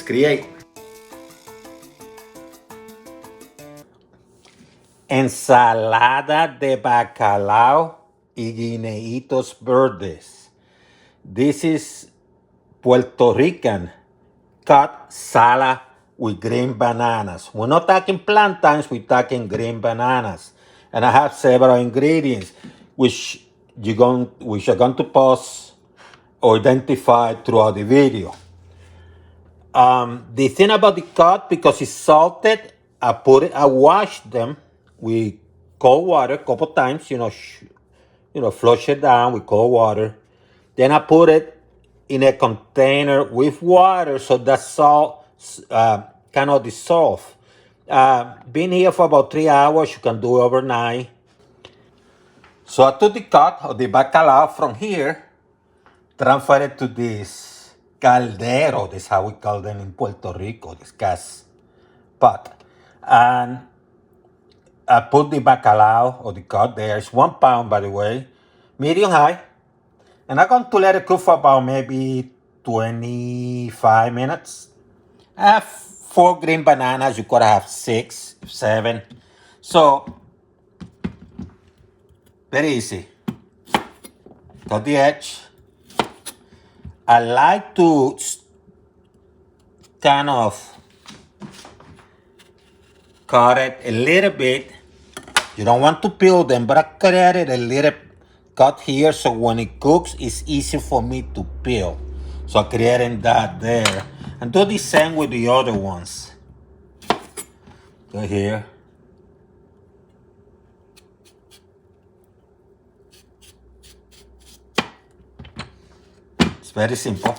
create. Ensalada de Bacalao y Guineitos verdes. This is Puerto Rican cut salad with green bananas. We're not talking plantains, we're talking green bananas. And I have several ingredients which are going to pause or identify throughout the video. The thing about the cut, because it's salted, I washed them with cold water a couple times, flush it down with cold water. Then I put it in a container with water so that salt kind of dissolve. Been here for about 3 hours. You can do it overnight. So I took the cut of the bacalao from here, transfer it to this caldero. That's how we call them in Puerto Rico, this gas pot. And I put the bacalao or the cut there. It's 1 pound, by the way, medium high. And I'm going to let it cook for about maybe 25 minutes. I have 4 green bananas. You could have 6, 7. So, very easy. Cut the edge. I like to kind of cut it a little bit. You don't want to peel them, but I cut it a little cut here so when it cooks, it's easy for me to peel. So I'm creating that there. And do the same with the other ones. Go here. It's very simple.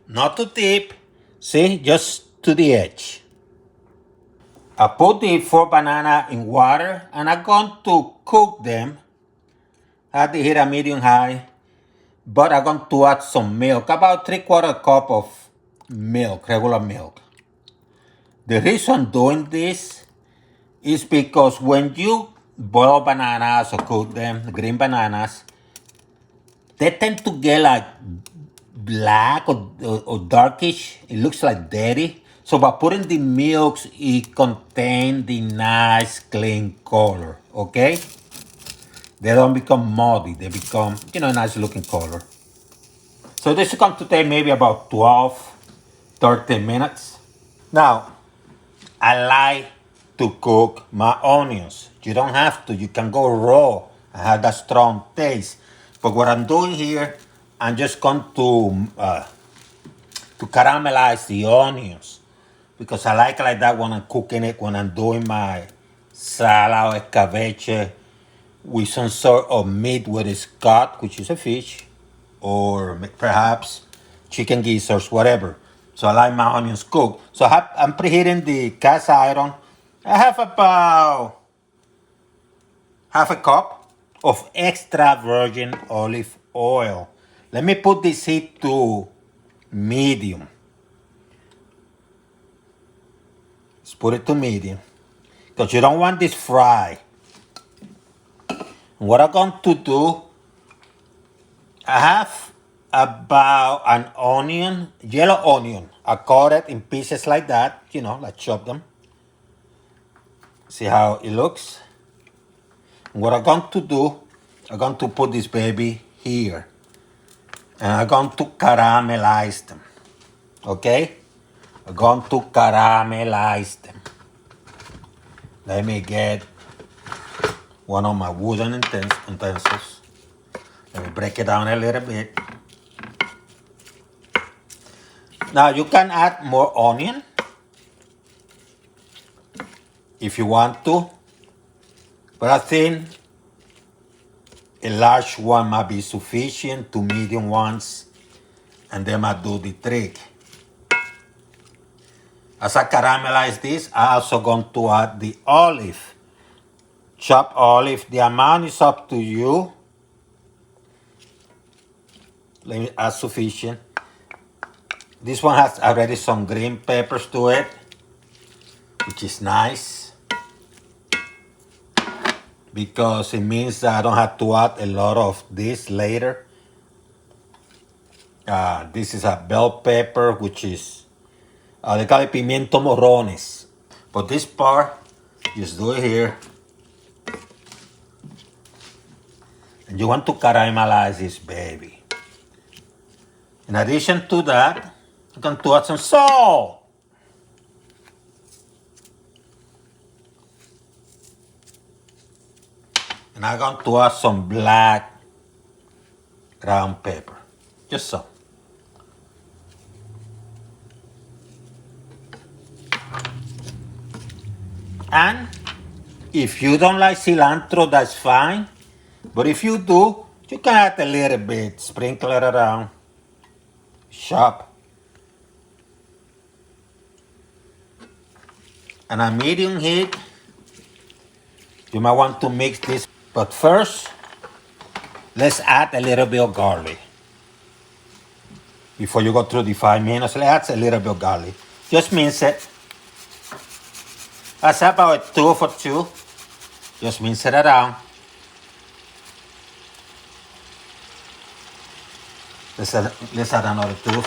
Not too deep. See, just to the edge. I put the 4 bananas in water and I'm going to cook them at the heat of medium high. But I'm going to add some milk, about 3/4 cup of milk, regular milk. The reason I'm doing this is because when you boil bananas or cook them, green bananas, they tend to get like black or darkish. It looks like dirty. So by putting the milks, it contains the nice clean color, okay? They don't become muddy. They become, nice looking color. So this is going to take maybe about 12, 13 minutes. Now, I like to cook my onions. You don't have to. You can go raw and have that strong taste. But what I'm doing here, I'm just going to caramelize the onions. Because I like that when I'm cooking it, when I'm doing my salad or escabeche with some sort of meat with its cut, which is a fish, or perhaps chicken gizzards, whatever. So I like my onions cooked. So I'm preheating the cast iron. I have about half a cup of extra virgin olive oil. Let me put this heat to medium. Let's put it to medium. Because you don't want this fried. What I'm going to do, I have about an onion, yellow onion. I cut it in pieces like that, like chop them. See how it looks? What I'm going to do, I'm going to put this baby here. And I'm going to caramelize them. Okay? I'm going to caramelize them. Let me get one of my wooden utensils. Let me break it down a little bit. Now you can add more onion if you want to, but I think a large one might be sufficient, 2 medium ones, and they might do the trick. As I caramelize this, I'm also going to add the olive. Chopped olive, the amount is up to you. Let me add sufficient. This one has already some green peppers to it, which is nice. Because it means that I don't have to add a lot of this later. This is a bell pepper, which is, they call it pimiento morrones. But this part, just do it here. And you want to caramelize this baby. In addition to that, you're going to add some salt. And I'm going to add some black ground pepper. Just so. And if you don't like cilantro, that's fine. But if you do, you can add a little bit, sprinkle it around, chop. And a medium heat, you might want to mix this. But first, let's add a little bit of garlic. Before you go through the 5 minutes, let's add a little bit of garlic. Just mince it. That's about a 2 for 2. Just mince it around. Let's add another 2.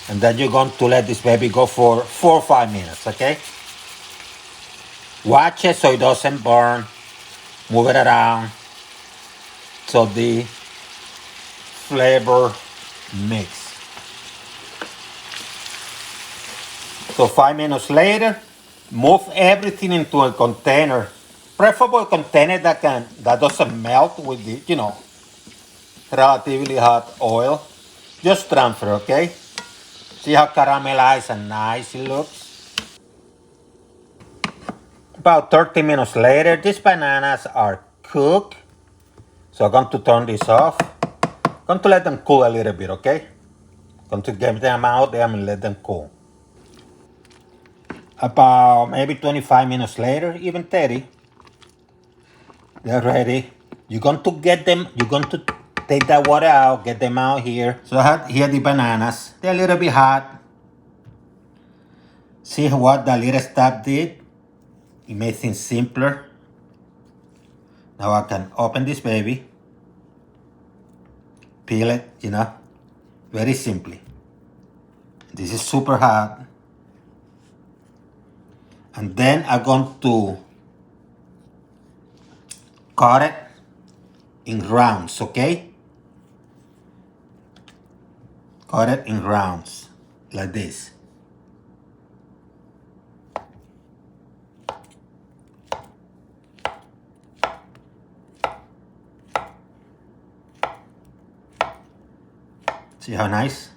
And then you're going to let this baby go for 4 or 5 minutes, okay? Watch it so it doesn't burn. Move it around so the flavor mix. So 5 minutes later, move everything into a container. Preferable a container that doesn't melt with the, relatively hot oil. Just transfer, okay? See how caramelized and nice it looks? About 30 minutes later, these bananas are cooked. So I'm going to turn this off. I'm going to let them cool a little bit, okay? I'm going to get them out there and let them cool. About maybe 25 minutes later, even 30, they're ready. You're going to take that water out, get them out here. So I have here the bananas. They're a little bit hot. See what the little step did? It made things simpler. Now I can open this baby, peel it, very simply. This is super hot. And then I'm going to cut it in rounds, okay? Cut it in rounds, like this. See how nice?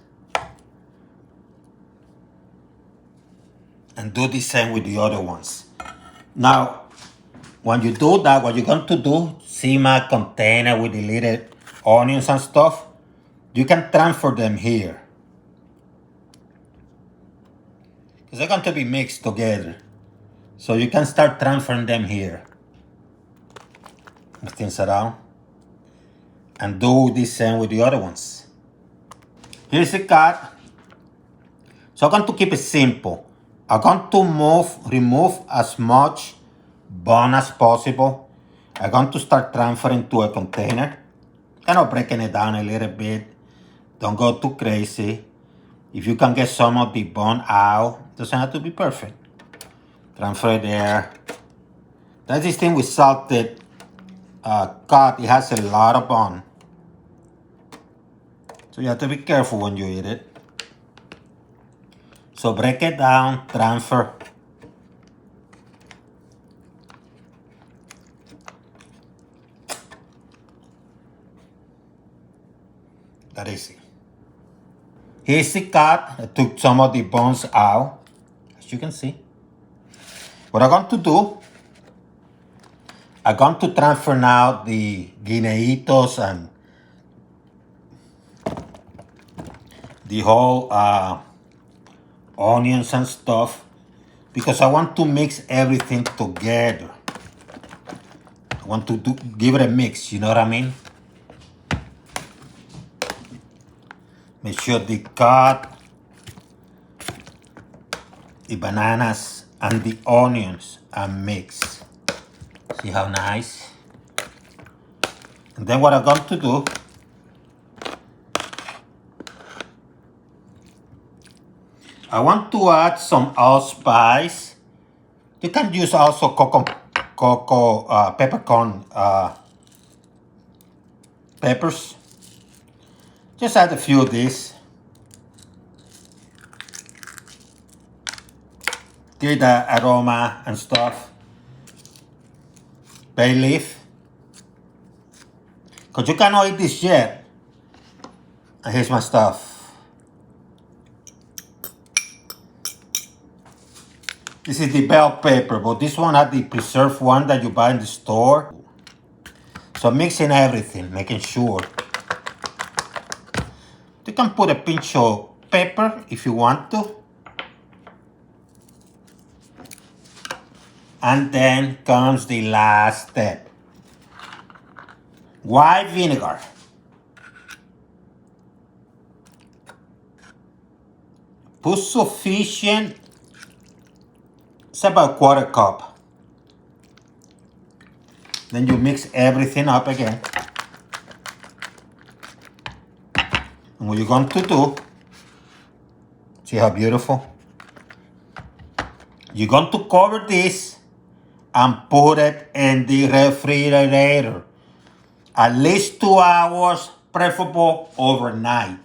And do the same with the other ones. Now, when you do that, what you're going to do, see my container with the little onions and stuff? You can transfer them here. Because they're going to be mixed together. So you can start transferring them here. Move things around. And do the same with the other ones. Here's the cut. So I'm going to keep it simple. I'm going to remove as much bone as possible. I'm going to start transferring to a container. Kind of breaking it down a little bit. Don't go too crazy. If you can get some of the bone out, doesn't have to be perfect. Transfer it there. That's this thing with salted cut. It has a lot of bone. So you have to be careful when you eat it. So break it down, transfer. That is it. Here's the cut. I took some of the bones out, as you can see. What I'm going to do, I'm going to transfer now the guineitos and the whole onions and stuff, because I want to mix everything together. I want to give it a mix, you know what I mean? Make sure the cut, the bananas, and the onions and mix. See how nice? And then what I'm going to do, I want to add some allspice. You can use also peppercorn peppers. Just add a few of these. Give the aroma and stuff. Bay leaf. Because you cannot eat this yet. And here's my stuff. This is the bell pepper, but this one has the preserved one that you buy in the store. So mixing everything, making sure. You can put a pinch of pepper if you want to. And then comes the last step. White vinegar. Put sufficient, it's about a quarter cup. Then you mix everything up again. And what you're going to do, see how beautiful? You're going to cover this and put it in the refrigerator. At least 2 hours, preferable overnight.